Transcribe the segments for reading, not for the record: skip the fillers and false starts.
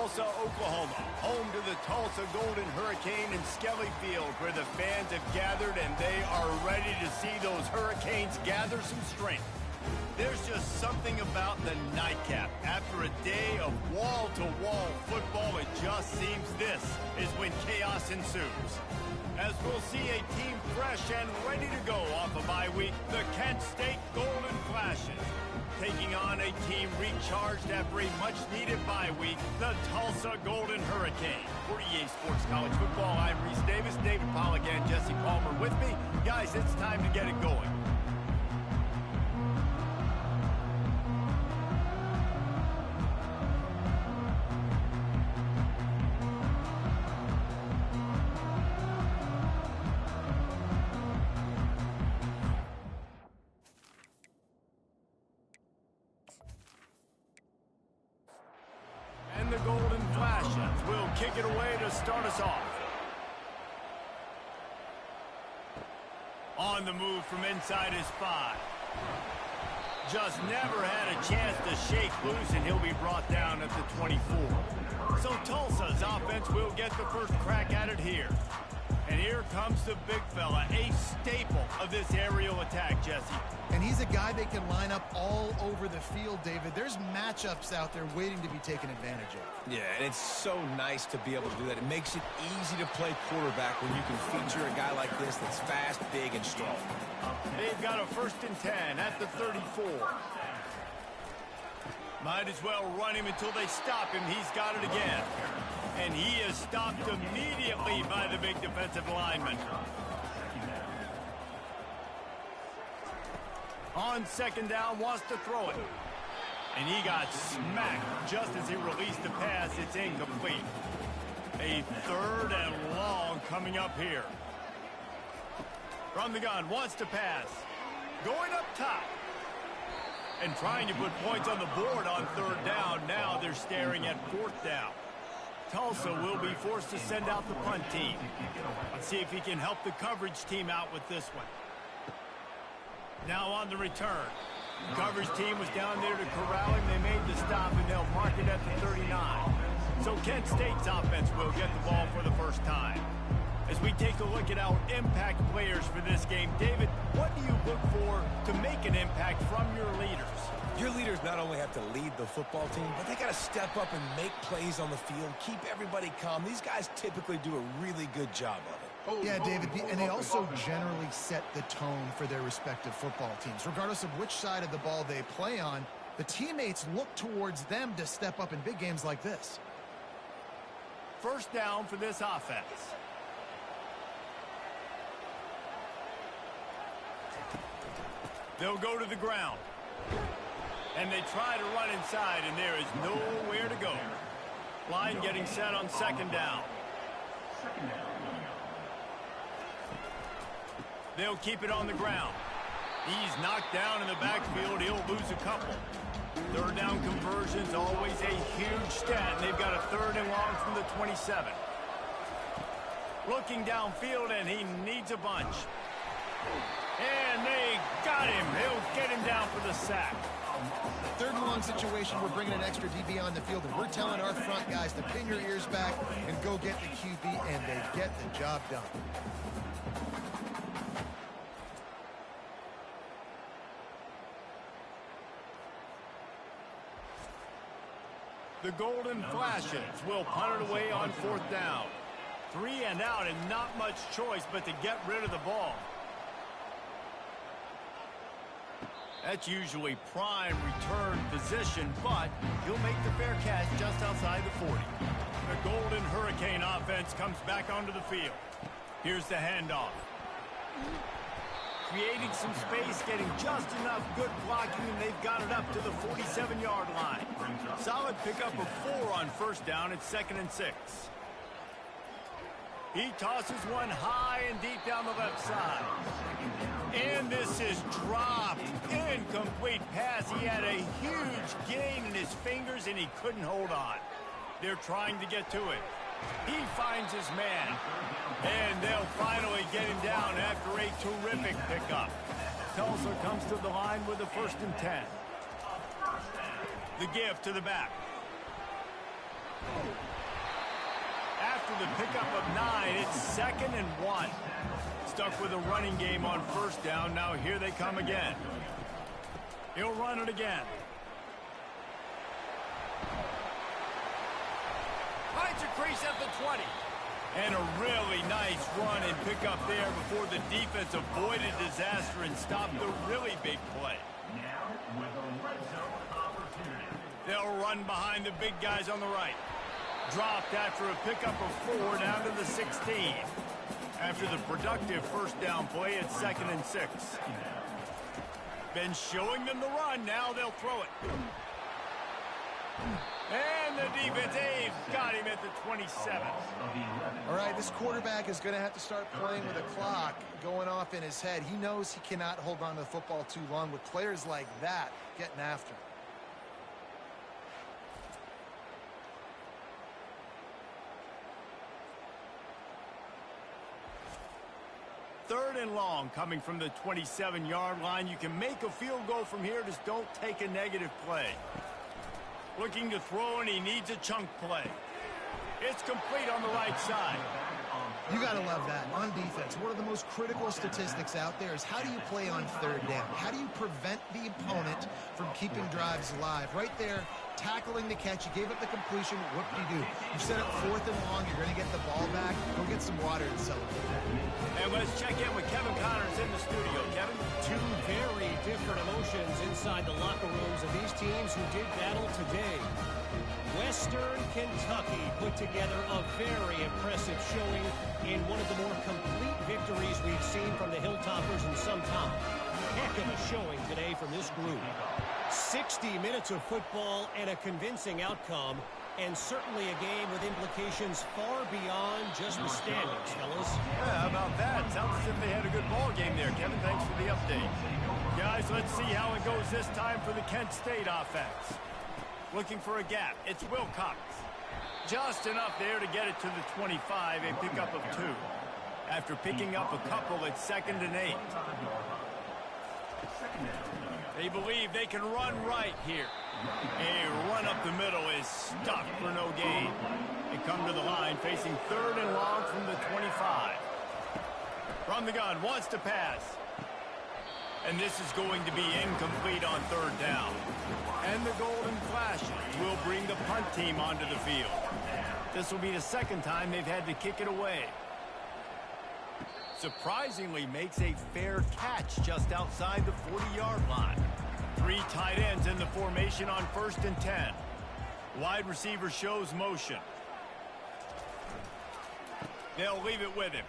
Tulsa, Oklahoma, home to the Tulsa Golden Hurricane in Skelly Field, where the fans have gathered and they are ready to see those Hurricanes gather some strength. There's just something about the nightcap. After a day of wall-to-wall football, it just seems this is when chaos ensues. As we'll see a team fresh and ready to go off a bye week, the Kent State Golden Flashes. Taking on a team recharged after a much-needed bye week, the Tulsa Golden Hurricane. For EA Sports College Football, I'm Reese Davis, David Pollack, and Jesse Palmer with me. Guys, it's time to get it going. And the Golden Flashes will kick it away to start us off. On the move from inside his 5. Just never had a chance to shake loose, and he'll be brought down at the 24. So Tulsa's offense will get the first crack at it here. And here comes the big fella, a staple of this aerial attack, Jesse. And he's a guy they can line up all over the field, David. There's matchups out there waiting to be taken advantage of. Yeah, and it's so nice to be able to do that. It makes it easy to play quarterback when you can feature a guy like this that's fast, big, and strong. They've got a 1st and 10 at the 34. Might as well run him until they stop him. He's got it again. And he is stopped immediately by the big defensive lineman. On 2nd down, wants to throw it. And he got smacked just as he released the pass. It's incomplete. A 3rd and long coming up here. From the gun, wants to pass. Going up top. And trying to put points on the board on 3rd down. Now they're staring at 4th down. Tulsa will be forced to send out the punt team. Let's see if he can help the coverage team out with this one. Now on the return. The coverage team was down there to corral him. They made the stop, and they'll mark it at the 39. So Kent State's offense will get the ball for the first time. As we take a look at our impact players for this game, David, what do you look for to make an impact from your leaders? Your leaders not only have to lead the football team, but they got to step up and make plays on the field, keep everybody calm. These guys typically do a really good job of it. Yeah, David, and they also generally set the tone for their respective football teams. Regardless of which side of the ball they play on, the teammates look towards them to step up in big games like this. 1st down for this offense. They'll go to the ground. And they try to run inside, and there is nowhere to go. Line getting set on 2nd down. They'll keep it on the ground. He's knocked down in the backfield. He'll lose a couple. 3rd down conversions, always a huge stat. They've got a 3rd and long from the 27. Looking downfield, and he needs a bunch. And they got him. He'll get him down for the sack. 3rd and long situation, we're bringing an extra DB on the field, and we're telling our front guys to pin your ears back and go get the QB, and they get the job done. The Golden Flashes will punt it away on 4th down. 3 and out, and not much choice but to get rid of the ball. That's usually prime return position, but he'll make the fair catch just outside the 40. The Golden Hurricane offense comes back onto the field. Here's the handoff. Creating some space, getting just enough good blocking, and they've got it up to the 47-yard line. Solid pickup of 4 on 1st down. It's 2nd and 6. He tosses one high and deep down the left side. And this is dropped. Incomplete pass. He had a huge gain in his fingers, and he couldn't hold on. They're trying to get to it. He finds his man. And they'll finally get him down after a terrific pickup. Tulsa comes to the line with a 1st and 10. The give to the back. After the pickup of 9, it's 2nd and 1. Stuck with a running game on first down. Now here they come again. He'll run it again. Finds a crease at the 20. And a really nice run and pickup there before the defense avoided disaster and stopped the really big play. Now with a red zone opportunity. They'll run behind the big guys on the right. Dropped after a pickup of 4 down to the 16. After the productive first down play, it's 2nd and 6. Been showing them the run. Now they'll throw it. And the defense, they've got him at the 27. All right, this quarterback is going to have to start playing with a clock going off in his head. He knows he cannot hold on to the football too long with players like that getting after him. Third and long coming from the 27-yard line. You can make a field goal from here. Just don't take a negative play. Looking to throw, and he needs a chunk play. It's complete on the right side. You got to love that. On defense, one of the most critical statistics out there is how do you play on third down? How do you prevent the opponent from keeping drives alive? Right there, tackling the catch. You gave up the completion. What do? You set up 4th and long. You're going to get the ball back. Go get some water and celebrate. And let's check in with Kevin Connors in the studio. Kevin? Two very different emotions inside the locker rooms of these teams who did battle today. Western Kentucky put together a very impressive showing in one of the more complete victories we've seen from the Hilltoppers in some time. Heck of a showing today from this group. 60 minutes of football and a convincing outcome, and certainly a game with implications far beyond just the standings, fellas. Yeah, how about that? Sounds as if they had a good ball game there. Kevin, thanks for the update. Guys, let's see how it goes this time for the Kent State offense. Looking for a gap. It's Wilcox. Just enough there to get it to the 25, a pickup of 2. After picking up a couple, it's 2nd and 8. They believe they can run right here. A run up the middle is stuck for no gain. They come to the line facing 3rd and long from the 25. From the gun, wants to pass. And this is going to be incomplete on 3rd down. And the golden flashes will bring the punt team onto the field. This will be the 2nd time they've had to kick it away. Surprisingly makes a fair catch just outside the 40-yard line. 3 tight ends in the formation on 1st and 10. Wide receiver shows motion. They'll leave it with him.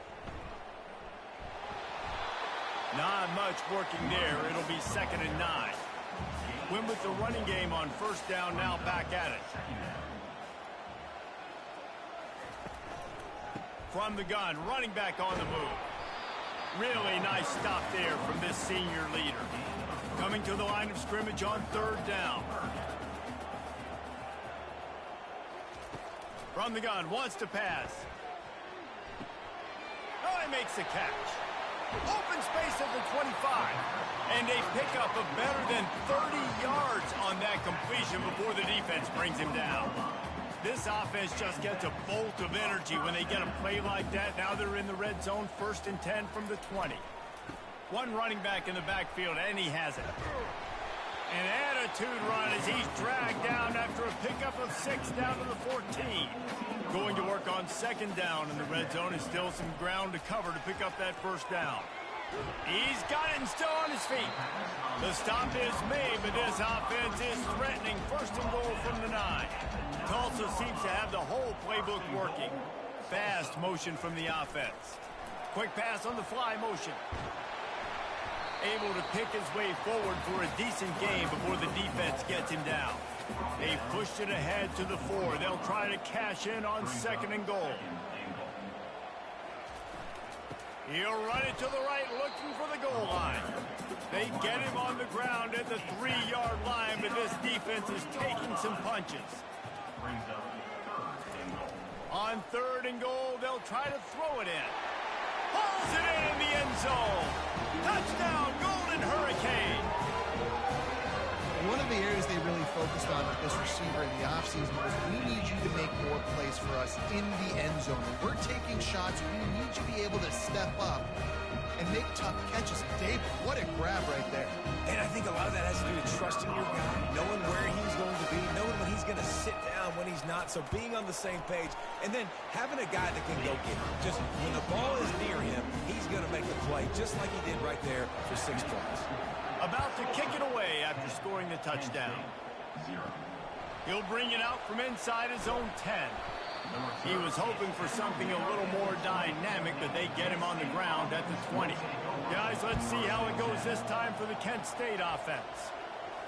Not much working there. It'll be 2nd and 9. Win with the running game on 1st down, now back at it. From the gun, running back on the move. Really nice stop there from this senior leader. Coming to the line of scrimmage on 3rd down. From the gun, wants to pass. Oh, he makes the catch. Open space at the 25. And a pickup of better than 30 yards on that completion before the defense brings him down. This offense just gets a bolt of energy when they get a play like that. Now they're in the red zone, 1st and 10 from the 20. One running back in the backfield, and he has it. An attitude run as he's dragged down after a pickup of 6 down to the 14. Going to work on 2nd down in the red zone, and still some ground to cover to pick up that 1st down. He's got it and still on his feet. The stop is made, but this offense is threatening. 1st and goal from the 9. Tulsa seems to have the whole playbook working. Fast motion from the offense. Quick pass on the fly motion. Able to pick his way forward for a decent game before the defense gets him down. They pushed it ahead to the 4. They'll try to cash in on 2nd and goal. He'll run it to the right, looking for the goal line. They get him on the ground at the 3-yard line, but this defense is taking some punches. On 3rd and goal, they'll try to throw it in. Pulls it in the end zone. Touchdown, Golden Hurricane. One of the areas they really focused on with this receiver in the offseason was we need you to make more plays for us in the end zone. When we're taking shots, we need you to be able to step up and make tough catches. David, what a grab right there. And I think a lot of that has to do with trusting your guy, knowing where he's going to be, knowing when he's going to sit down, when he's not, so being on the same page, and then having a guy that can go get it. Just when the ball is near him, he's going to make the play, just like he did right there for 6 points. About to kick it away after scoring the touchdown. He'll bring it out from inside his own 10. He was hoping for something a little more dynamic, but they get him on the ground at the 20. Guys, let's see how it goes this time for the Kent State offense.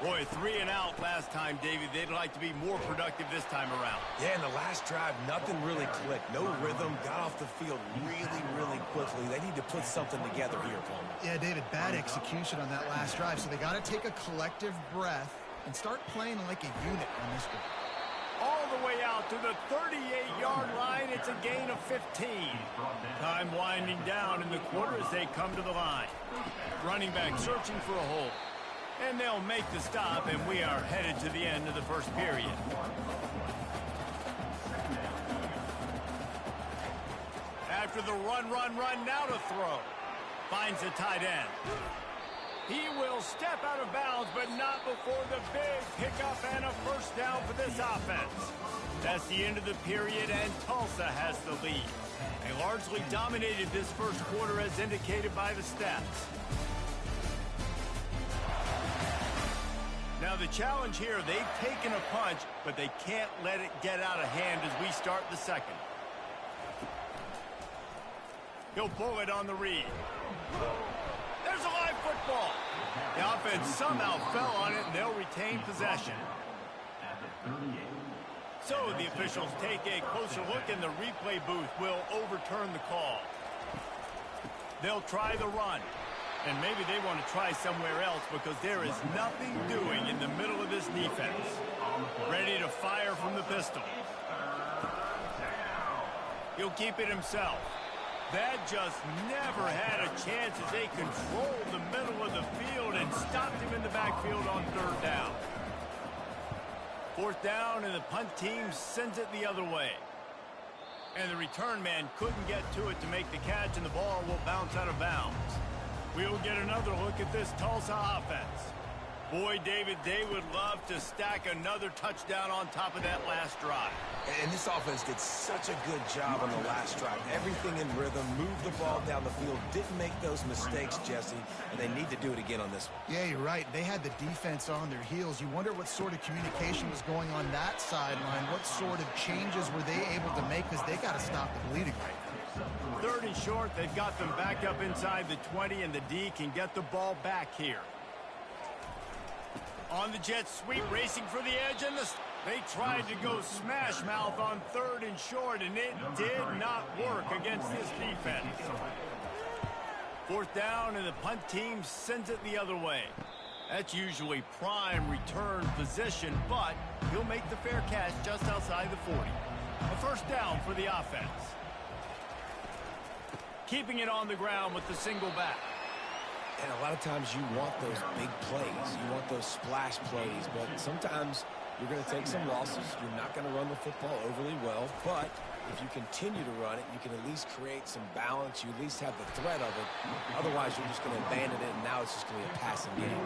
Boy, 3 and out last time, Davey. They'd like to be more productive this time around. Yeah, in the last drive, nothing really clicked. No rhythm, got off the field really quickly. They need to put something together here, Palmer. Yeah, David, bad execution on that last drive, so they got to take a collective breath and start playing like a unit on this one. All the way out to the 38-yard line. It's a gain of 15. Time winding down in the quarter as they come to the line. Running back searching for a hole. And they'll make the stop, and we are headed to the end of the first period. After the run, now to throw. Finds the tight end. He will step out of bounds, but not before the big pickup and a first down for this offense. That's the end of the period, and Tulsa has the lead. They largely dominated this first quarter as indicated by the stats. Now the challenge here, they've taken a punch, but they can't let it get out of hand as we start the second. He'll pull it on the read. There's a live football. The offense somehow fell on it, and they'll retain possession. So the officials take a closer look, and the replay booth will overturn the call. They'll try the run. And maybe they want to try somewhere else because there is nothing doing in the middle of this defense. Ready to fire from the pistol. He'll keep it himself. That just never had a chance as they controlled the middle of the field and stopped him in the backfield on 3rd down. 4th down, and the punt team sends it the other way. And the return man couldn't get to it to make the catch, and the ball will bounce out of bounds. We'll get another look at this Tulsa offense. Boy, David, they would love to stack another touchdown on top of that last drive. And this offense did such a good job on the last drive. Everything in rhythm, moved the ball down the field, didn't make those mistakes, Jesse, and they need to do it again on this one. Yeah, you're right. They had the defense on their heels. You wonder what sort of communication was going on that sideline. What sort of changes were they able to make, because they got to stop the bleeding right now. 3rd and short, they've got them backed up inside the 20, and the D can get the ball back here. On the jet sweep, racing for the edge, and they tried to go smash mouth on 3rd and short, and it did not work against this defense. 4th down, and the punt team sends it the other way. That's usually prime return position, but he'll make the fair catch just outside the 40. A first down for the offense. Keeping it on the ground with the single back. And a lot of times you want those big plays. You want those splash plays. But sometimes you're going to take some losses. You're not going to run the football overly well. But if you continue to run it, you can at least create some balance. You at least have the threat of it. Otherwise, you're just going to abandon it, and now it's just going to be a passing game.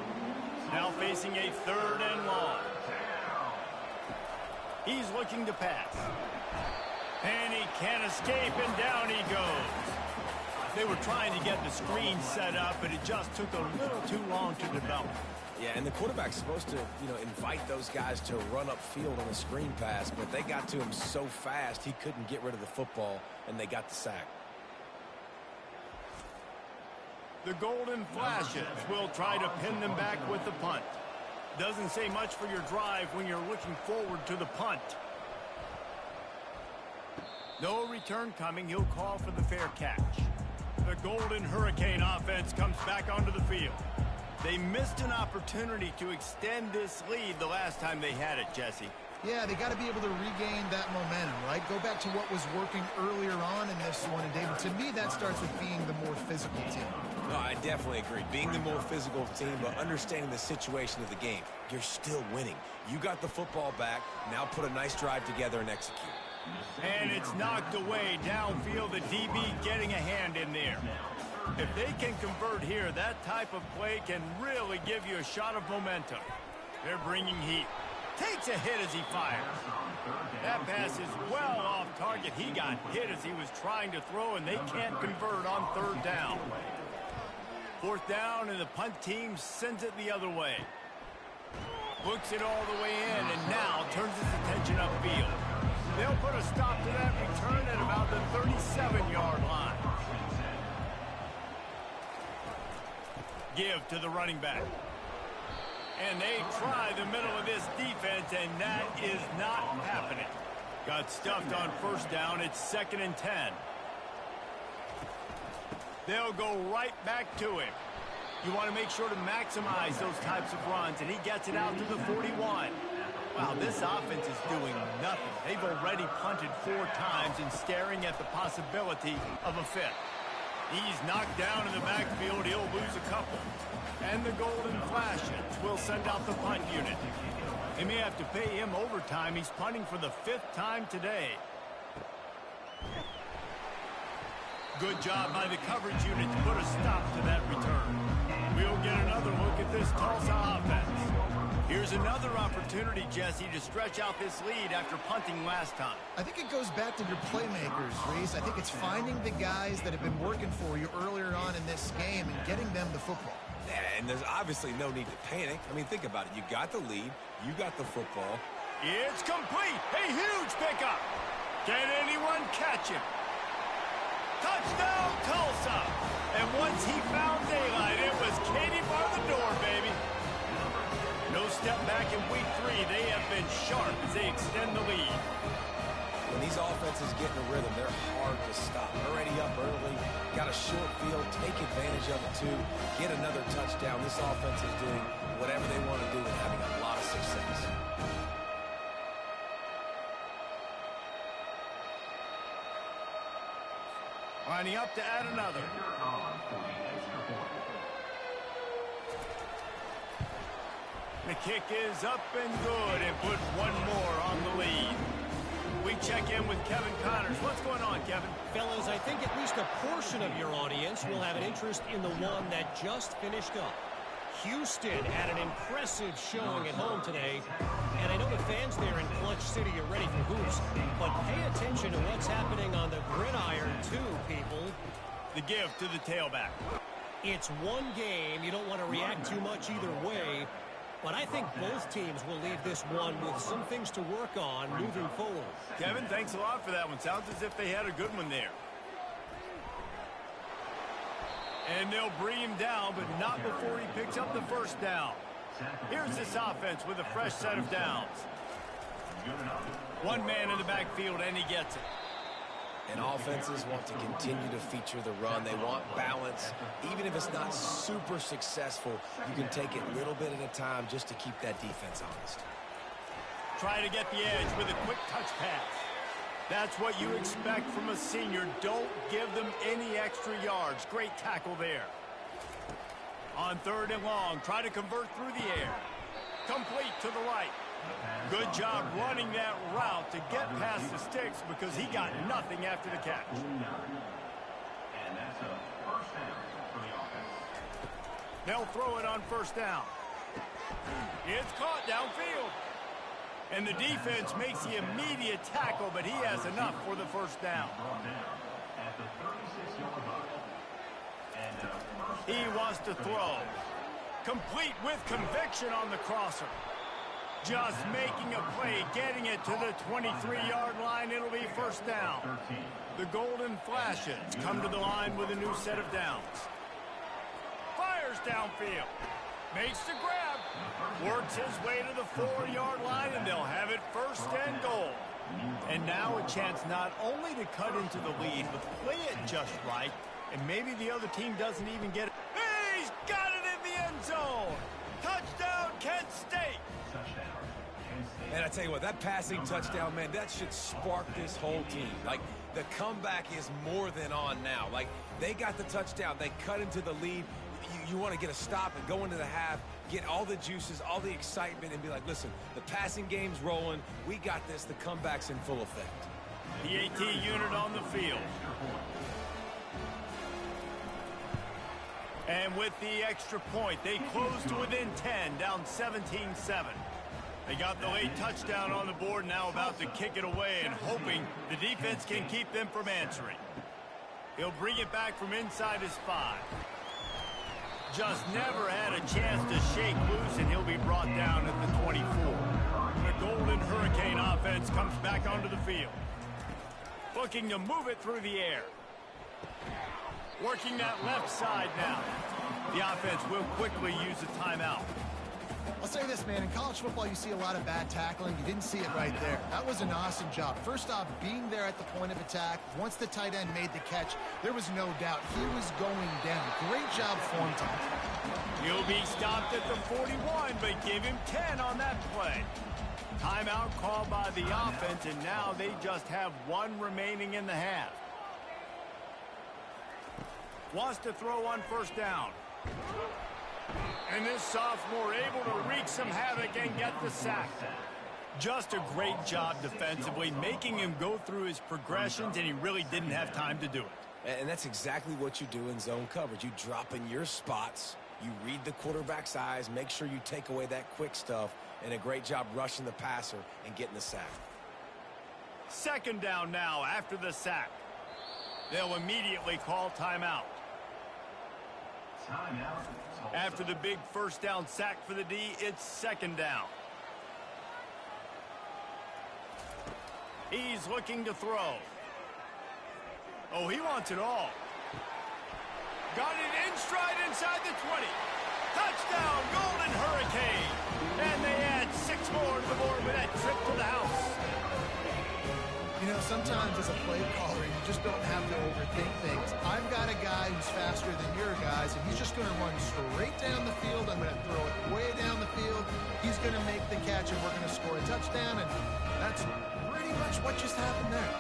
Now facing a 3rd and long. He's looking to pass. And he can't escape, and down he goes. They were trying to get the screen set up, but it just took a little too long to develop. Yeah, and the quarterback's supposed to, invite those guys to run upfield on a screen pass, but they got to him so fast he couldn't get rid of the football, and they got the sack. The Golden Flashes will try to pin them back with the punt. Doesn't say much for your drive when you're looking forward to the punt. No return coming. He'll call for the fair catch. The Golden Hurricane offense comes back onto the field. They missed an opportunity to extend this lead the last time they had it, Jesse. Yeah, they got to be able to regain that momentum, right? Go back to what was working earlier on in this one. And, David, to me, that starts with being the more physical team. No, I definitely agree. Being the more physical team, but understanding the situation of the game, you're still winning. You got the football back. Now put a nice drive together and execute. And it's knocked away downfield. The DB getting a hand in there. If they can convert here, that type of play can really give you a shot of momentum. They're bringing heat. Takes a hit as he fires. That pass is well off target. He got hit as he was trying to throw, and they can't convert on third down. Fourth down, and the punt team sends it the other way. Looks it all the way in, and now turns his attention upfield. They'll put a stop to that return at about the 37-yard line. Give to the running back. And they try the middle of this defense, and that is not happening. Got stuffed on first down. It's 2nd and 10. They'll go right back to him. You want to make sure to maximize those types of runs, and he gets it out to the 41. Wow, this offense is doing nothing. They've already punted 4 times and staring at the possibility of a fifth. He's knocked down in the backfield. He'll lose a couple. And the Golden Flashes will send out the punt unit. They may have to pay him overtime. He's punting for the 5th time today. Good job by the coverage unit to put a stop to that return. We'll get another look at this Tulsa offense. Here's another opportunity, Jesse, to stretch out this lead after punting last time. I think it goes back to your playmakers, Reese. I think it's finding the guys that have been working for you earlier on in this game and getting them the football. Yeah, and there's obviously no need to panic. I mean, think about it. You got the lead. You got the football. It's complete. A huge pickup. Can anyone catch him? Touchdown, Tulsa. And once he found daylight, it was Katie bar the door, baby. No step back in week 3. They have been sharp as they extend the lead. When these offenses get in a rhythm, they're hard to stop. Already up early, got a short field, take advantage of it too, get another touchdown. This offense is doing whatever they want to do and having a lot of success. Lining up to add another. The kick is up and good and put one more on the lead. We check in with Kevin Connors. What's going on, Kevin? Fellas, I think at least a portion of your audience will have an interest in the one that just finished up. Houston had an impressive showing at home today, and I know the fans there in Clutch City are ready for hoops, but pay attention to what's happening on the gridiron too, people. The give to the tailback. It's one game. You don't want to react too much either way, but I think both teams will leave this one with some things to work on moving forward. Kevin, thanks a lot for that one. Sounds as if they had a good one there. And they'll bring him down, but not before he picks up the first down. Here's this offense with a fresh set of downs. One man in the backfield, and he gets it. And offenses want to continue to feature the run. They want balance. Even if it's not super successful, you can take it a little bit at a time just to keep that defense honest. Try to get the edge with a quick touch pass. That's what you expect from a senior. Don't give them any extra yards. Great tackle there. On 3rd and long, try to convert through the air. Complete to the right. Good job running that route to get past the sticks because he got nothing after the catch. And that's a first down for the offense. They'll throw it on first down. It's caught downfield. And the defense makes the immediate tackle, but he has enough for the first down. At the 36-yard line. And first He wants to throw. Complete with conviction on the crosser. Just making a play, getting it to the 23-yard line. It'll be first down. The Golden Flashes come to the line with a new set of downs. Fires downfield. Makes the grab. Works his way to the 4-yard line, and they'll have it first and goal. And now a chance not only to cut into the lead, but play it just right. And maybe the other team doesn't even get it. He's got it in the end zone. Touchdown, Kent State. And I tell you what, that passing touchdown, man, that should spark this whole team. Like, the comeback is more than on now. Like, they got the touchdown. They cut into the lead. You want to get a stop and go into the half, get all the juices, all the excitement, and be like, listen, the passing game's rolling. We got this. The comeback's in full effect. The AT unit on the field. And with the extra point, they close to within 10, down 17-7. They got the late touchdown on the board, now about to kick it away and hoping the defense can keep them from answering. He'll bring it back from inside his 5. Just never had a chance to shake loose, and he'll be brought down at the 24. The Golden Hurricane offense comes back onto the field. Looking to move it through the air. Working that left side now. The offense will quickly use a timeout. I'll say this, man. In college football, you see a lot of bad tackling. You didn't see it right there. That was an awesome job. First off, being there at the point of attack. Once the tight end made the catch, there was no doubt he was going down. Great job form time. He'll be stopped at the 41, but give him 10 on that play. Timeout called by the offense, and now they just have one remaining in the half. Wants to throw on first down. And this sophomore able to wreak some havoc and get the sack. Just a great job defensively, making him go through his progressions, and he really didn't have time to do it. And that's exactly what you do in zone coverage. You drop in your spots, you read the quarterback's eyes, make sure you take away that quick stuff, and a great job rushing the passer and getting the sack. Second down now after the sack. They'll immediately call timeout. After the big first down sack for the D, it's second down. He's looking to throw. Oh, he wants it all. Got it in stride inside the 20. Touchdown, Golden Hurricane. And they add 6 more to the board with that trip to the house. You know, sometimes as a play caller, you just don't have to overthink things. I've got a guy who's faster than your guys, and he's just going to run straight down the field. I'm going to throw it way down the field. He's going to make the catch, and we're going to score a touchdown, and that's pretty much what just happened there.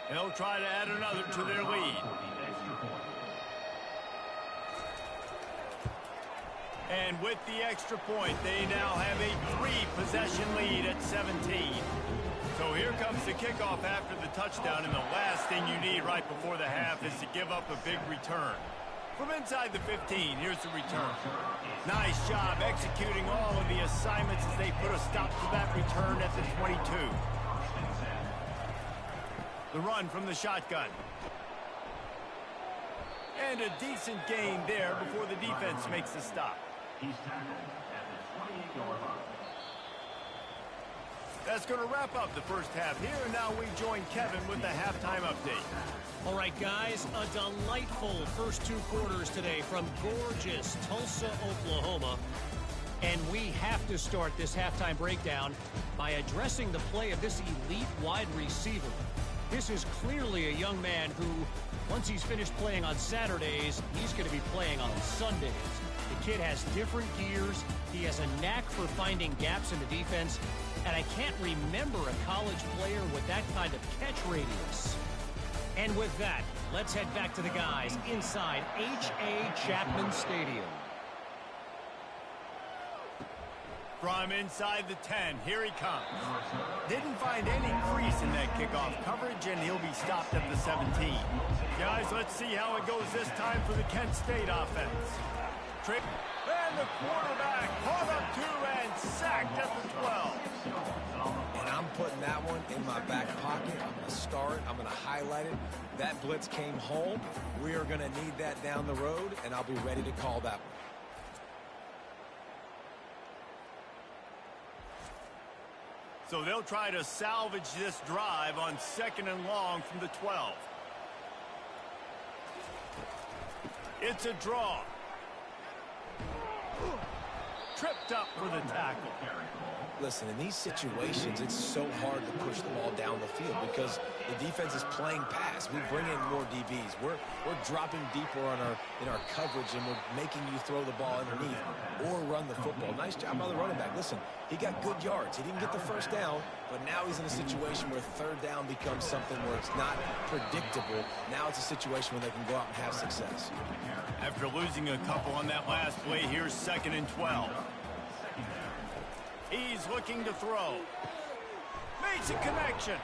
They'll try to add another to their lead. And with the extra point, they now have a 3-possession lead at 17. So here comes the kickoff after the touchdown, and the last thing you need right before the half is to give up a big return. From inside the 15, here's the return. Nice job executing all of the assignments as they put a stop to that return at the 22. The run from the shotgun. And a decent gain there before the defense makes the stop. He's tackled at the 28-yard line. That's going to wrap up the first half here, and now we join Kevin with the halftime update. All right, guys, a delightful first 2 quarters today from gorgeous Tulsa, Oklahoma. And we have to start this halftime breakdown by addressing the play of this elite wide receiver. This is clearly a young man who, once he's finished playing on Saturdays, he's going to be playing on Sundays. The kid has different gears. He has a knack for finding gaps in the defense. And I can't remember a college player with that kind of catch radius. And with that, let's head back to the guys inside H.A. Chapman Stadium. From inside the 10, here he comes. Didn't find any crease in that kickoff coverage, and he'll be stopped at the 17. Guys, let's see how it goes this time for the Kent State offense. Trick, and the quarterback caught up 2 and sacked at the 12. And I'm putting that one in my back pocket. I'm going to start it. I'm going to highlight it. That blitz came home. We are going to need that down the road, and I'll be ready to call that one. So they'll try to salvage this drive on 2nd and long from the 12. It's a draw. Tripped up for the tackle. Listen, in these situations, it's so hard to push the ball down the field because the defense is playing pass. We bring in more DBs. We're dropping deeper in our coverage, and we're making you throw the ball underneath or run the football. Nice job by the running back. Listen, he got good yards. He didn't get the first down, but now he's in a situation where third down becomes something where it's not predictable. Now it's a situation where they can go out and have success. After losing a couple on that last play, here's 2nd and 12. He's looking to throw. Makes a connection.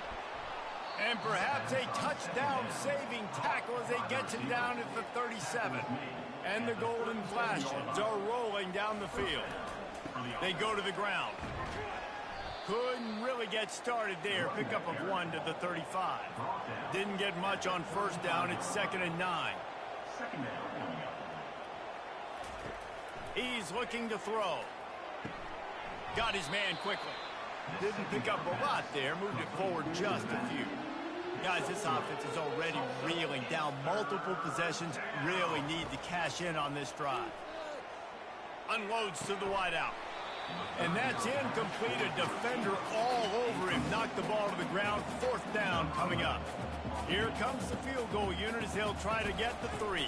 And perhaps a touchdown-saving tackle as they get him down at the 37. And the golden flashes are rolling down the field. They go to the ground. Couldn't really get started there. Pickup of 1 to the 35. Didn't get much on first down. It's 2nd and 9. He's looking to throw. Got his man quickly. Didn't pick up a lot there. Moved it forward just a few. Guys, this offense is already reeling down multiple possessions. Really need to cash in on this drive. Unloads to the wideout. And that's incomplete. A defender all over him. Knocked the ball to the ground. 4th down coming up. Here comes the field goal unit as they'll try to get the 3.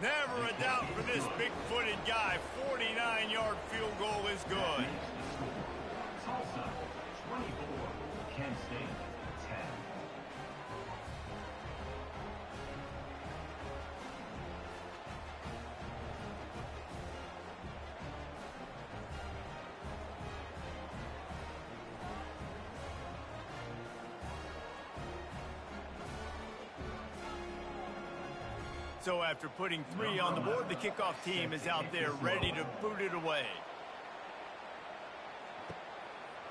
Never a doubt for this big-footed guy. 49-yard field goal is good. Tulsa, 24. Kent State, 10. So after putting 3 on the board, the kickoff team is out there ready to boot it away.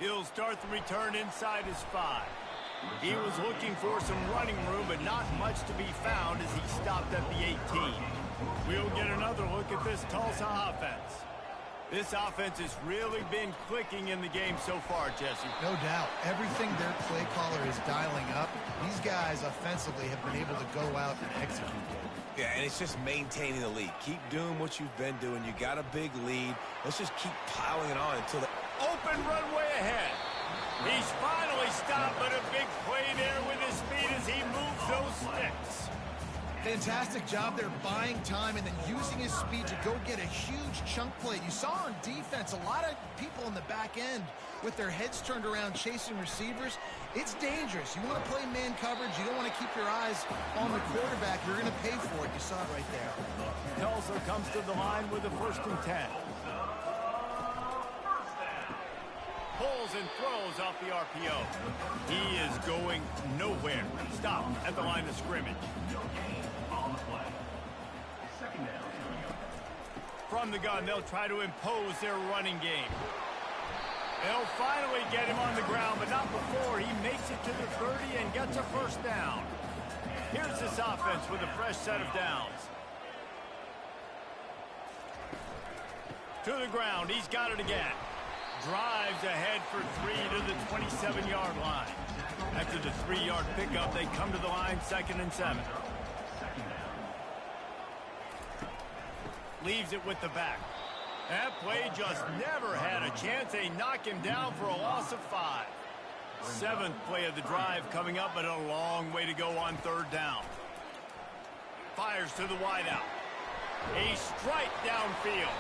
He'll start the return inside his 5. He was looking for some running room, but not much to be found as he stopped at the 18. We'll get another look at this Tulsa offense. This offense has really been clicking in the game so far, Jesse. No doubt. Everything their play caller is dialing up, these guys offensively have been able to go out and execute. Yeah, and it's just maintaining the lead. Keep doing what you've been doing. You got a big lead. Let's just keep piling it on until the open runway ahead. He's finally stopped, but a big play there with his speed as he moves those sticks. Fantastic job there buying time and then using his speed to go get a huge chunk play. You saw on defense a lot of people in the back end with their heads turned around chasing receivers. It's dangerous. You want to play man coverage. You don't want to keep your eyes on the quarterback. You're going to pay for it. You saw it right there. Tulsa comes to the line with a 1st and 10. Pulls and throws off the RPO. He is going nowhere. Stop at the line of scrimmage. From the gun, they'll try to impose their running game. They'll finally get him on the ground, but not before he makes it to the 30 and gets a 1st down. Here's this offense with a fresh set of downs. To the ground, he's got it again. Drives ahead for 3 to the 27-yard line. After the 3-yard pickup, they come to the line 2nd and 7. Leaves it with the back. That play just never had a chance. They knock him down for a loss of 5. 7th play of the drive coming up, but a long way to go on 3rd down. Fires to the wideout. A strike downfield.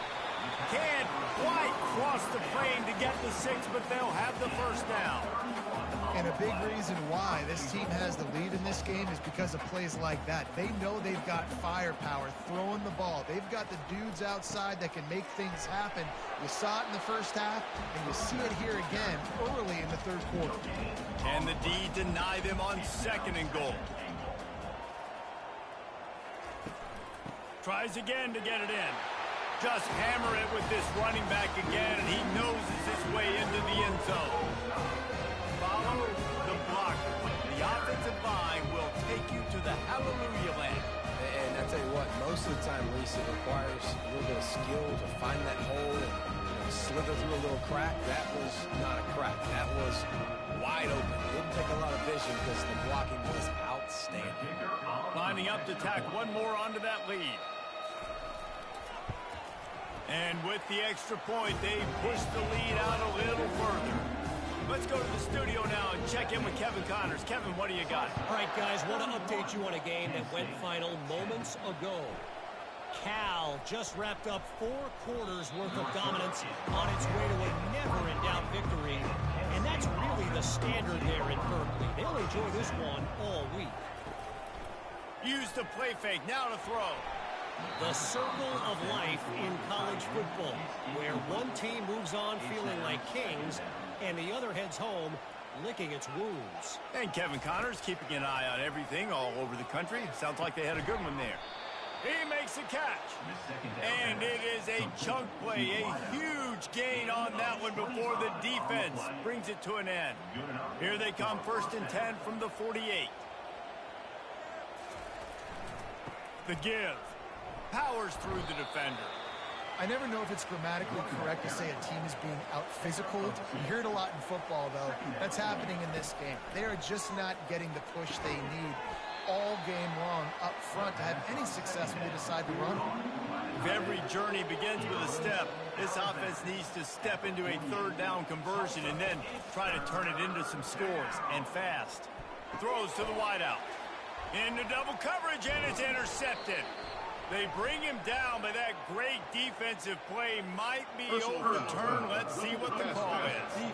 Can't quite cross the plane to get the 6, but they'll have the 1st down. And a big reason why this team has the lead in this game is because of plays like that. They know they've got firepower throwing the ball. They've got the dudes outside that can make things happen. You saw it in the first half, and you see it here again early in the 3rd quarter. And the D deny them on 2nd and goal. Tries again to get it in. Just hammer it with this running back again, and he noses his way into the end zone. Follow the blocker. The offensive line will take you to the hallelujah land. And I tell you what, most of the time, Reese, it requires a little bit of skill to find that hole and slither through a little crack. That was not a crack. That was wide open. It didn't take a lot of vision because the blocking was outstanding. Lining up to tack one more onto that lead. And with the extra point, they push the lead out a little further. Let's go to the studio now and check in with Kevin Connors. Kevin, what do you got? All right, guys, want to update you on a game that went final moments ago. Cal just wrapped up 4 quarters worth of dominance on its way to a never-in-doubt victory. And that's really the standard there in Berkeley. They'll enjoy this one all week. Use the play fake, now to throw. The circle of life in college football, where one team moves on feeling like kings and the other heads home licking its wounds. And Kevin Connors keeping an eye on everything all over the country. Sounds like they had a good one there. He makes a catch. And it is a chunk play, a huge gain on that one before the defense brings it to an end. Here they come, 1st and 10 from the 48. The give. Powers through the defender. I never know if it's grammatically correct to say a team is being out-physicaled. You hear it a lot in football, though. That's happening in this game. They are just not getting the push they need all game long up front to have any success when they decide to run. If every journey begins with a step, this offense needs to step into a 3rd down conversion and then try to turn it into some scores, and fast. Throws to the wideout. Into double coverage, and it's intercepted. They bring him down, but that great defensive play might be overturned. Let's see what the call is.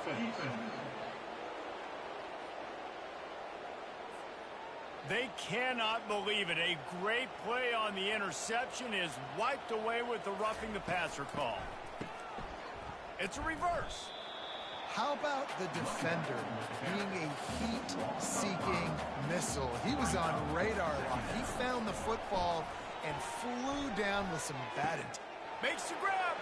They cannot believe it. A great play on the interception is wiped away with the roughing the passer call. It's a reverse. How about the defender being a heat-seeking missile? He was on radar lock. He found the football and flew down with some bad intent. Makes the grab,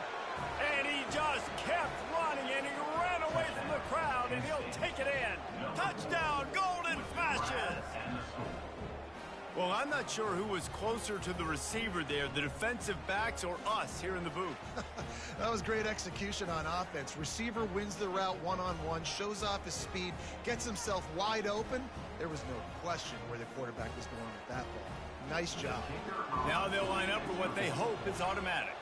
and he just kept running, and he ran away from the crowd, and he'll take it in. Touchdown, Golden Flashes! Well, I'm not sure who was closer to the receiver there, the defensive backs or us here in the booth. That was great execution on offense. Receiver wins the route one-on-one, shows off his speed, gets himself wide open. There was no question where the quarterback was going with that ball. Nice job. Now they'll line up for what they hope is automatic.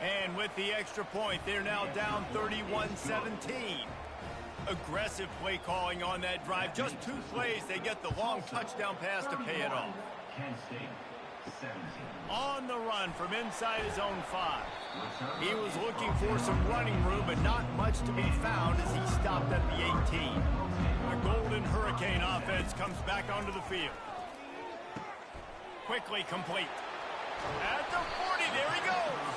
And with the extra point, they're now down 31-17. Aggressive play calling on that drive. Just 2 plays, they get the long touchdown pass to pay it off. On the run from inside his own 5. He was looking for some running room, but not much to be found as he stopped at the 18. The Golden Hurricane offense comes back onto the field. Quickly complete. At the 40, there he goes.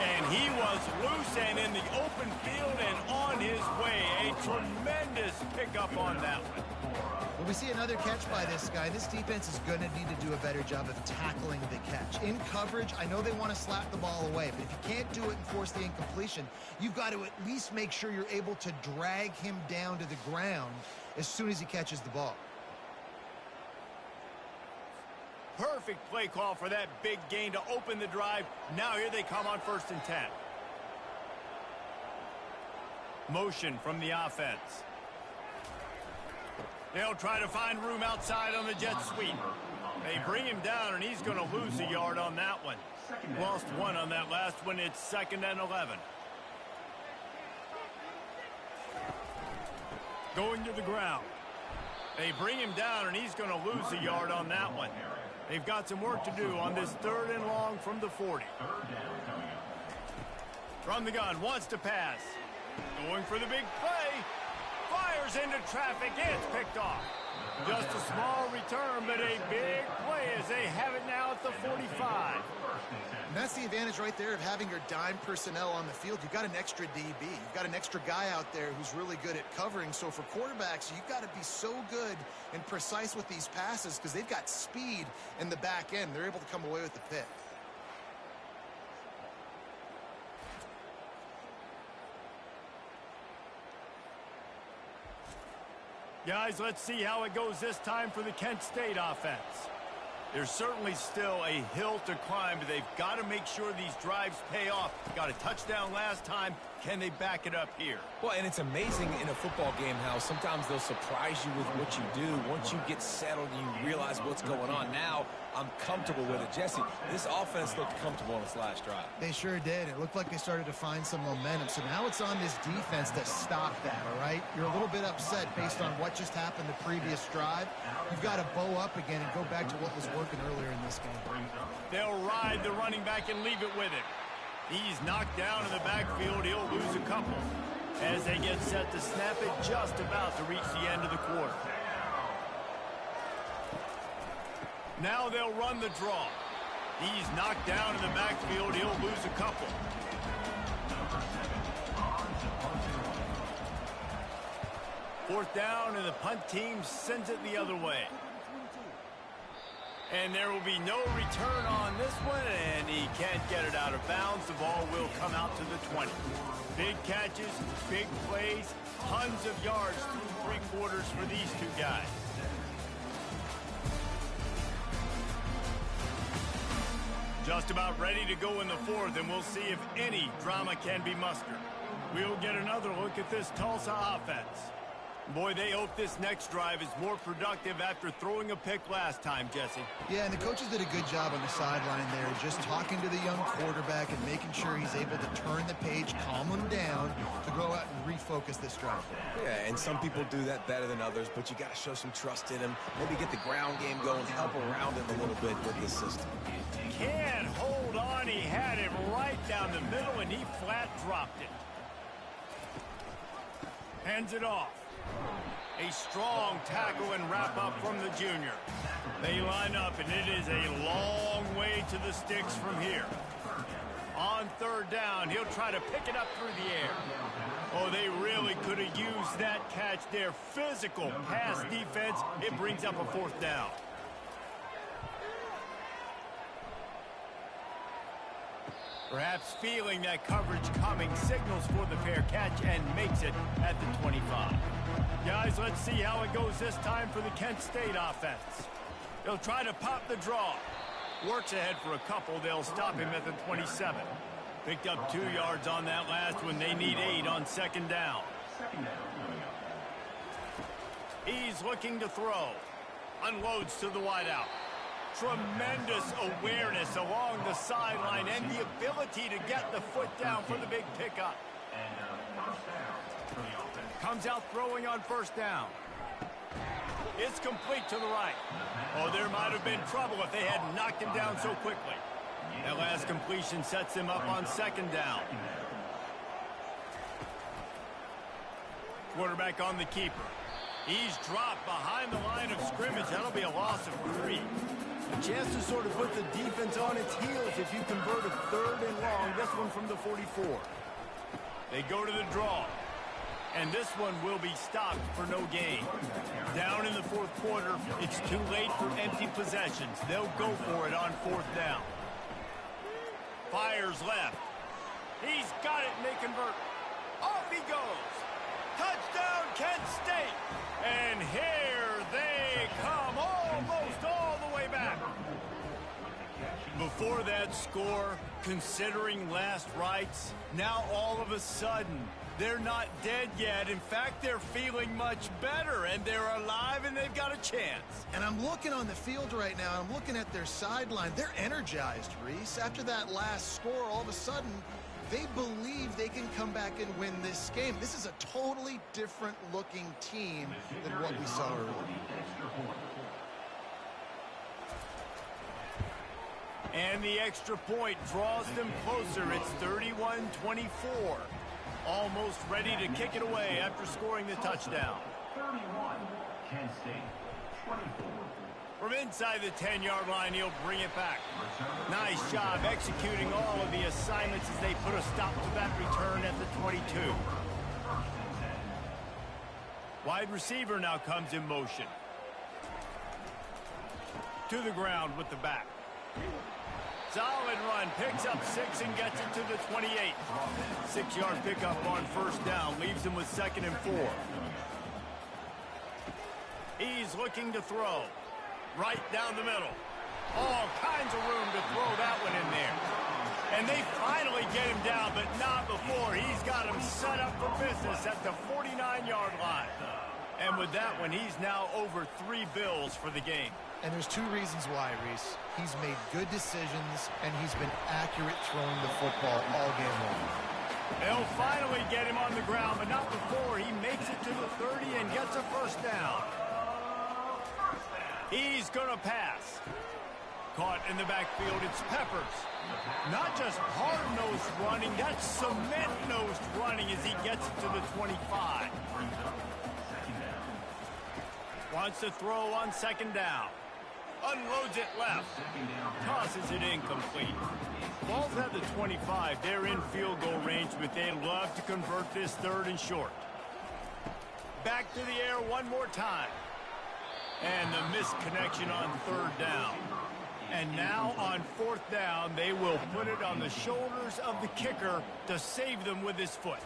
And he was loose and in the open field and on his way. A tremendous pickup on that one. When we see another catch by this guy, this defense is going to need to do a better job of tackling the catch. In coverage, I know they want to slap the ball away, but if you can't do it and force the incompletion, you've got to at least make sure you're able to drag him down to the ground as soon as he catches the ball. Perfect play call for that big gain to open the drive. Now here they come on 1st and 10. Motion from the offense. They'll try to find room outside on the jet sweep. They bring him down, and he's going to lose a yard on that one. Lost 1 on that last one. It's 2nd and 11. Going to the ground. They bring him down, and he's going to lose a yard on that one. They've got some work to do on this 3rd and long from the 40. From the gun, wants to pass. Going for the big play. Fires into traffic. It's picked off. Just a small return, but a big play as they have it now at the 45. And that's the advantage right there of having your dime personnel on the field. You've got an extra DB. You've got an extra guy out there who's really good at covering. So for quarterbacks, you've got to be so good and precise with these passes because they've got speed in the back end. They're able to come away with the pick. Guys, let's see how it goes this time for the Kent State offense. There's certainly still a hill to climb, but they've got to make sure these drives pay off. Got a touchdown last time, Can they back it up here? Well, and it's amazing in a football game how sometimes they'll surprise you with what you do. Once you get settled, you realize what's going on. Now, I'm comfortable with it. Jesse, this offense looked comfortable on its last drive. They sure did. It looked like they started to find some momentum. So now it's on this defense to stop that, all right? You're a little bit upset based on what just happened the previous drive. You've got to bow up again and go back to what was working earlier in this game. They'll ride the running back and leave it with him. He's knocked down in the backfield. He'll lose a couple as they get set to snap it just about to reach the end of the quarter. Now they'll run the draw. He's knocked down in the backfield. He'll lose a couple. Fourth down, and the punt team sends it the other way. And there will be no return on this one, and he can't get it out of bounds. The ball will come out to the 20. Big catches, big plays, tons of yards through three quarters for these two guys. Just about ready to go in the fourth, and we'll see if any drama can be mustered. We'll get another look at this Tulsa offense. Boy, they hope this next drive is more productive after throwing a pick last time, Jesse. Yeah, and the coaches did a good job on the sideline there, just talking to the young quarterback and making sure he's able to turn the page, calm him down, to go out and refocus this drive. Yeah, and some people do that better than others, but you got to show some trust in him. Maybe get the ground game going, help around him a little bit with this system. Can't hold on. He had it right down the middle, and he flat dropped it. Hands it off. A strong tackle and wrap up from the junior. They line up, and it is a long way to the sticks from here. On third down, he'll try to pick it up through the air. Oh, they really could have used that catch there. Physical pass defense. It brings up a fourth down. Perhaps feeling that coverage coming, signals for the fair catch and makes it at the 25. Guys, let's see how it goes this time for the Kent State offense. They'll try to pop the draw. Works ahead for a couple. They'll stop him at the 27. Picked up 2 yards on that last one. They need 8 on second down. He's looking to throw. Unloads to the wideout. Tremendous awareness along the sideline and the ability to get the foot down for the big pickup. Comes out throwing on first down. It's complete to the right. Oh, there might have been trouble if they had knocked him down so quickly. That last completion sets him up on second down. Quarterback on the keeper. He's dropped behind the line of scrimmage. That'll be a loss of 3. A chance to sort of put the defense on its heels if you convert a third and long. This one from the 44. They go to the draw. And this one will be stopped for no gain. Down in the fourth quarter, it's too late for empty possessions. They'll go for it on fourth down. Fires left. He's got it, and they convert. Off he goes. Touchdown, Kent State. And here they come, almost all the way back. Before that score, considering last rites, now all of a sudden, they're not dead yet. In fact, they're feeling much better, and they're alive, and they've got a chance. And I'm looking on the field right now. I'm looking at their sideline. They're energized, Reese. After that last score, all of a sudden, they believe they can come back and win this game. This is a totally different-looking team than what we saw earlier. And the extra point draws them closer. It's 31-24. Almost ready to kick it away after scoring the touchdown. 31, Kent State, 24. From inside the 10-yard line, he'll bring it back. Nice job executing all of the assignments as they put a stop to that return at the 22. Wide receiver now comes in motion. To the ground with the back. Solid run, picks up 6 and gets it to the 28. 6-yard pickup on first down, leaves him with 2nd and 4. He's looking to throw. Right down the middle. All kinds of room to throw that one in there. And they finally get him down, but not before. He's got him set up for business at the 49-yard line. And with that one, he's now over 3 bills for the game. And there's 2 reasons why, Reese. He's made good decisions, and he's been accurate throwing the football all game long. They'll finally get him on the ground, but not before he makes it to the 30 and gets a first down. He's going to pass. Caught in the backfield, it's Peppers. Not just hard-nosed running, that's cement-nosed running as he gets it to the 25. Wants to throw on second down. Unloads it left. Tosses it incomplete. Ball's at the 25. They're in field goal range, but they'd love to convert this 3rd and short. Back to the air one more time. And the missed connection on 3rd down. And now on 4th down, they will put it on the shoulders of the kicker to save them with his foot.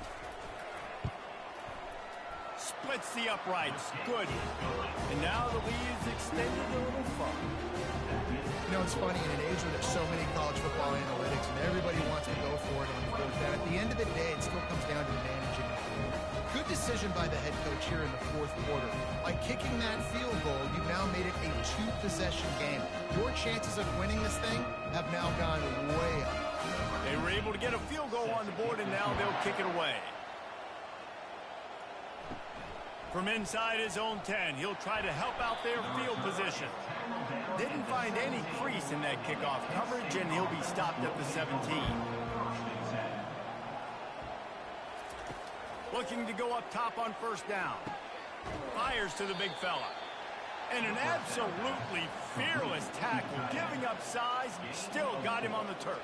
Splits the uprights. Good. And now the lead is extended a little further. You know, it's funny, in an age where there's so many college football analytics and everybody wants to go for it on 4th down, at the end of the day, it still comes down to managing the game. Good decision by the head coach here in the 4th quarter. By kicking that field goal, you've now made it a 2-possession game. Your chances of winning this thing have now gone way up. They were able to get a field goal on the board, and now they'll kick it away. From inside his own 10, he'll try to help out their field position. Didn't find any crease in that kickoff coverage, and he'll be stopped at the 17. Looking to go up top on 1st down. Fires to the big fella. And an absolutely fearless tackle, giving up size, still got him on the turf.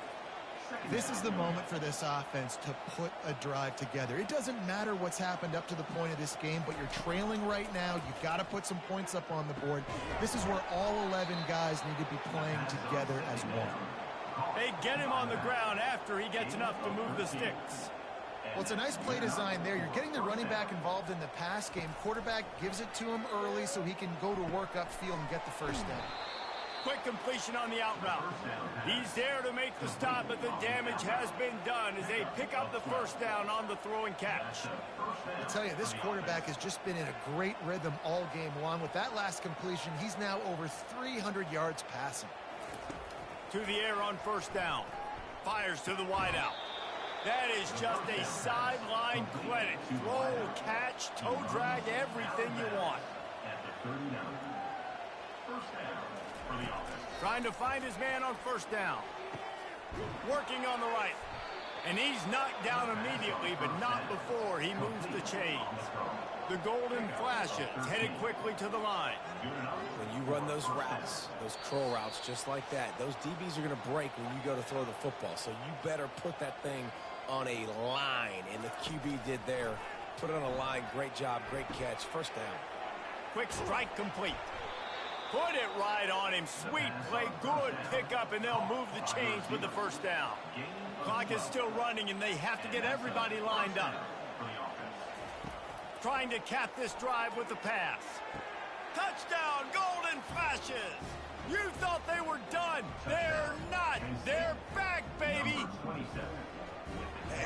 This is the moment for this offense to put a drive together. It doesn't matter what's happened up to the point of this game, but you're trailing right now. You've got to put some points up on the board. This is where all 11 guys need to be playing together as one. They get him on the ground after he gets enough to move the sticks. Well, it's a nice play design there. You're getting the running back involved in the pass game. Quarterback gives it to him early so he can go to work upfield and get the first down. Quick completion on the out route. He's there to make the stop, but the damage has been done as they pick up the first down on the throw and catch. I tell you, this quarterback has just been in a great rhythm all game long. With that last completion, he's now over 300 yards passing. To the air on 1st down. Fires to the wideout. That is just a sideline clinic. Throw, catch, toe drag, everything you want. Trying to find his man on 1st down. Working on the right. And he's knocked down immediately, but not before he moves the chains. The golden flashes, headed quickly to the line. When you run those routes, those curl routes just like that, those DBs are going to break when you go to throw the football. So you better put that thing on a line, and the QB did there. Put it on a line. Great job, great catch. First down. Quick strike complete. Put it right on him. Sweet play, good pickup, and they'll move the chains with the first down. Clock is still running, and they have to get everybody lined up. Trying to cap this drive with the pass. Touchdown, golden flashes. You thought they were done. They're not. They're back, baby.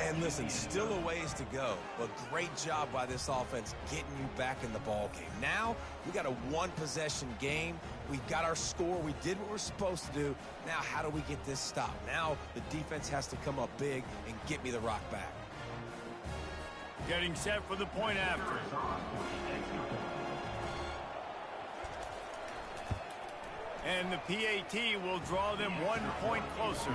And listen, still a ways to go, but great job by this offense getting you back in the ball game. Now, we got a 1-possession game. We got our score. We did what we're supposed to do. Now, how do we get this stopped? Now, the defense has to come up big and get me the rock back. Getting set for the point after. And the PAT will draw them 1 point closer.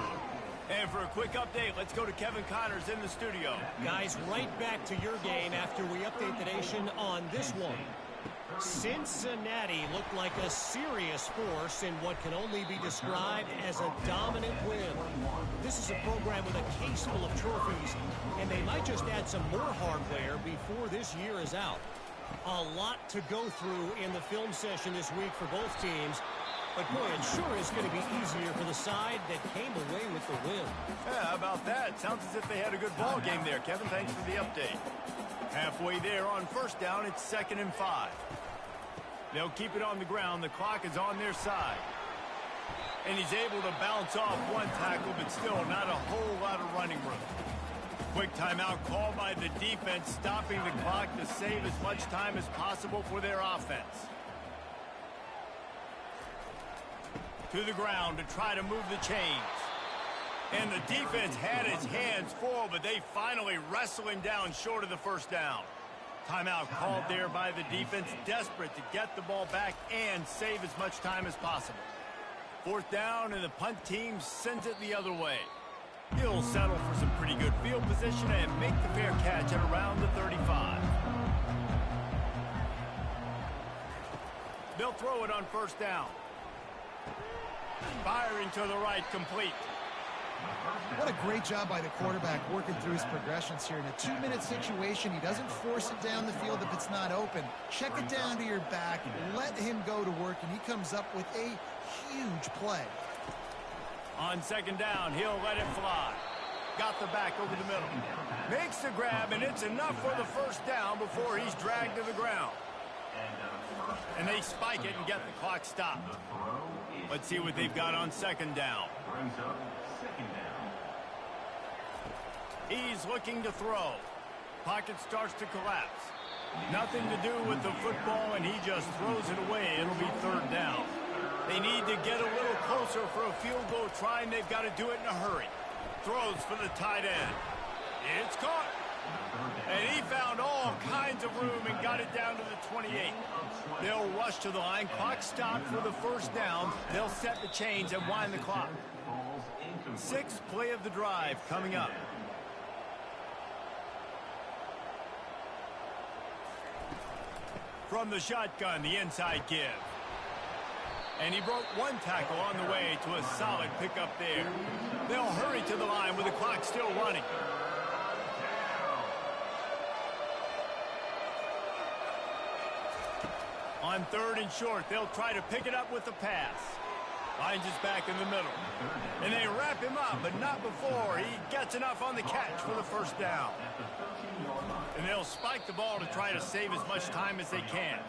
And for a quick update, let's go to Kevin Connors in the studio. Guys, right back to your game after we update the nation on this one. Cincinnati looked like a serious force in what can only be described as a dominant win. This is a program with a case full of trophies, and they might just add some more hardware before this year is out. A lot to go through in the film session this week for both teams. But, boy, it sure is going to be easier for the side that came away with the win. Yeah, how about that? Sounds as if they had a good ball game there, Kevin. Thanks for the update. Halfway there on 1st down, it's 2nd and 5. They'll keep it on the ground. The clock is on their side. And he's able to bounce off one tackle, but still not a whole lot of running room. Quick timeout called by the defense, stopping the clock to save as much time as possible for their offense. To the ground to try to move the chains. And the defense had his hands full, but they finally wrestle him down short of the first down. Timeout called there by the defense, desperate to get the ball back and save as much time as possible. Fourth down, and the punt team sends it the other way. He'll settle for some pretty good field position and make the fair catch at around the 35. They'll throw it on first down. Firing to the right, complete. What a great job by the quarterback working through his progressions here. In a 2-minute situation, he doesn't force it down the field if it's not open. Check it down to your back, let him go to work, and he comes up with a huge play. On second down, he'll let it fly. Got the back over the middle. Makes the grab, and it's enough for the first down before he's dragged to the ground. And they spike it and get the clock stopped. Let's see what they've got on second down. He's looking to throw. Pocket starts to collapse. Nothing to do with the football, and he just throws it away. It'll be third down. They need to get a little closer for a field goal try, and they've got to do it in a hurry. Throws for the tight end. It's caught. And he found all kinds of room and got it down to the 28. They'll rush to the line. Clock stopped for the first down. They'll set the chains and wind the clock. Sixth play of the drive coming up. From the shotgun, the inside give. And he broke one tackle on the way to a solid pickup there. They'll hurry to the line with the clock still running. On third and short, they'll try to pick it up with the pass. Finds his back in the middle. And they wrap him up, but not before he gets enough on the catch for the first down. And they'll spike the ball to try to save as much time as they can.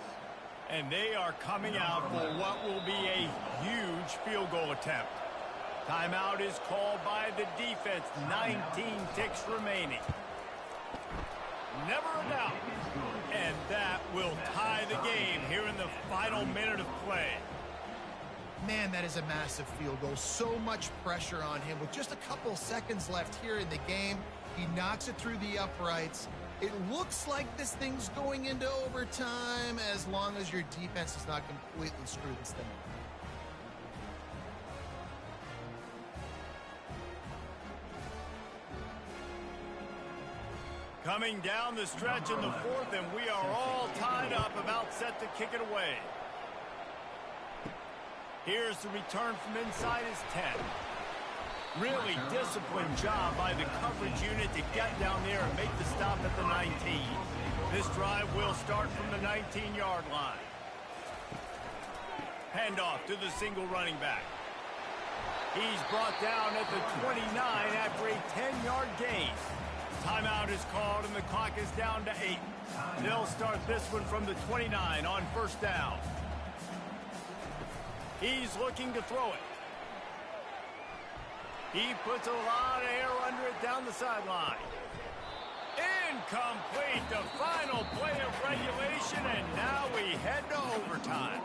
And they are coming out for what will be a huge field goal attempt. Timeout is called by the defense. 19 ticks remaining. Never a doubt. And that will tie the game here in the final minute of play. Man, that is a massive field goal. So much pressure on him. With just a couple seconds left here in the game, he knocks it through the uprights. It looks like this thing's going into overtime as long as your defense does not completely screw this thing up. Coming down the stretch in the fourth, and we are all tied up, about set to kick it away. Here's the return from inside his 10. Really disciplined job by the coverage unit to get down there and make the stop at the 19. This drive will start from the 19-yard line. Handoff to the single running back. He's brought down at the 29 after a 10-yard gain. Timeout is called, and the clock is down to 8. They'll start this one from the 29 on first down. He's looking to throw it. He puts a lot of air under it down the sideline. Incomplete, the final play of regulation, and now we head to overtime.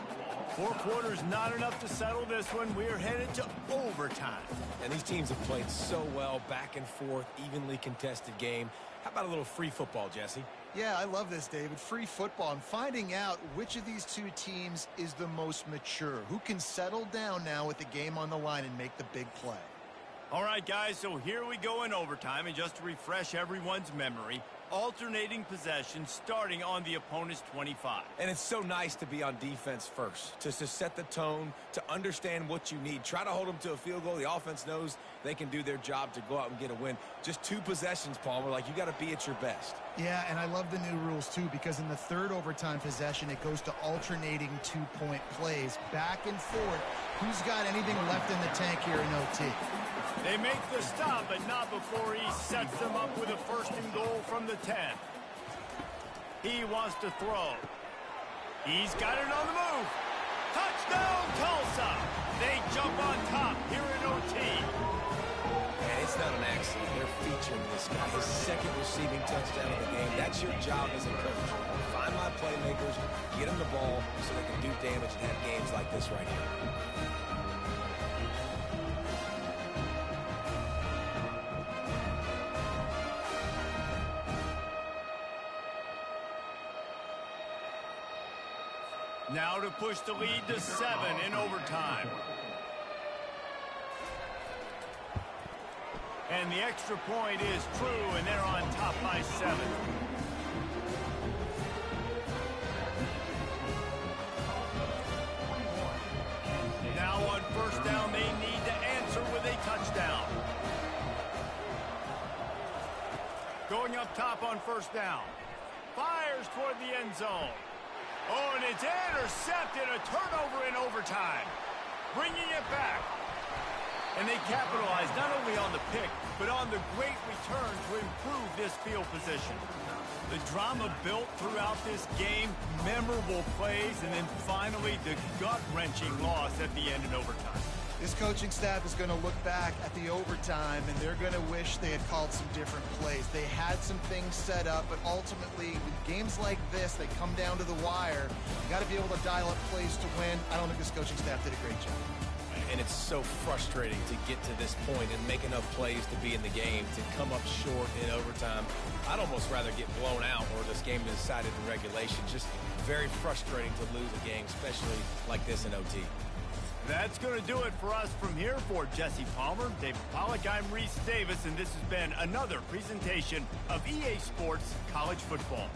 4 quarters not enough to settle this one. We're headed to overtime. And these teams have played so well, back and forth, evenly contested game. How about a little free football, Jesse? Yeah, I love this, David. Free football. And finding out which of these two teams is the most mature. Who can settle down now with the game on the line and make the big play. All right, guys, so here we go in overtime. And just to refresh everyone's memory, alternating possession starting on the opponent's 25. And it's so nice to be on defense first, to set the tone, to understand what you need. Try to hold them to a field goal. The offense knows they can do their job to go out and get a win. Just 2 possessions, Palmer. Like, you got to be at your best. Yeah, and I love the new rules, too, because in the third overtime possession, it goes to alternating 2-point plays, back and forth. Who's got anything left in the tank here in OT? They make the stop, but not before he sets them up with a first and goal from the 10. He wants to throw. He's got it on the move. Touchdown, Tulsa! They jump on top here in OT. And it's not an accident. They're featuring this guy. His second receiving touchdown of the game. That's your job as a coach. Find my playmakers, get them the ball so they can do damage and have games like this right here. Now to push the lead to 7 in overtime. And the extra point is true, and they're on top by 7. Now on first down, they need to answer with a touchdown. Going up top on first down. Fires toward the end zone. Oh, and it's intercepted, a turnover in overtime. Bringing it back. And they capitalize not only on the pick, but on the great return to improve this field position. The drama built throughout this game, memorable plays, and then finally the gut-wrenching loss at the end in overtime. This coaching staff is going to look back at the overtime, and they're going to wish they had called some different plays. They had some things set up, but ultimately, with games like this, they come down to the wire. You got to be able to dial up plays to win. I don't think this coaching staff did a great job. And it's so frustrating to get to this point and make enough plays to be in the game, to come up short in overtime. I'd almost rather get blown out or this game is decided in regulation. Just very frustrating to lose a game, especially like this in OT. That's going to do it for us from here. For Jesse Palmer, David Pollack, I'm Reese Davis, and this has been another presentation of EA Sports College Football.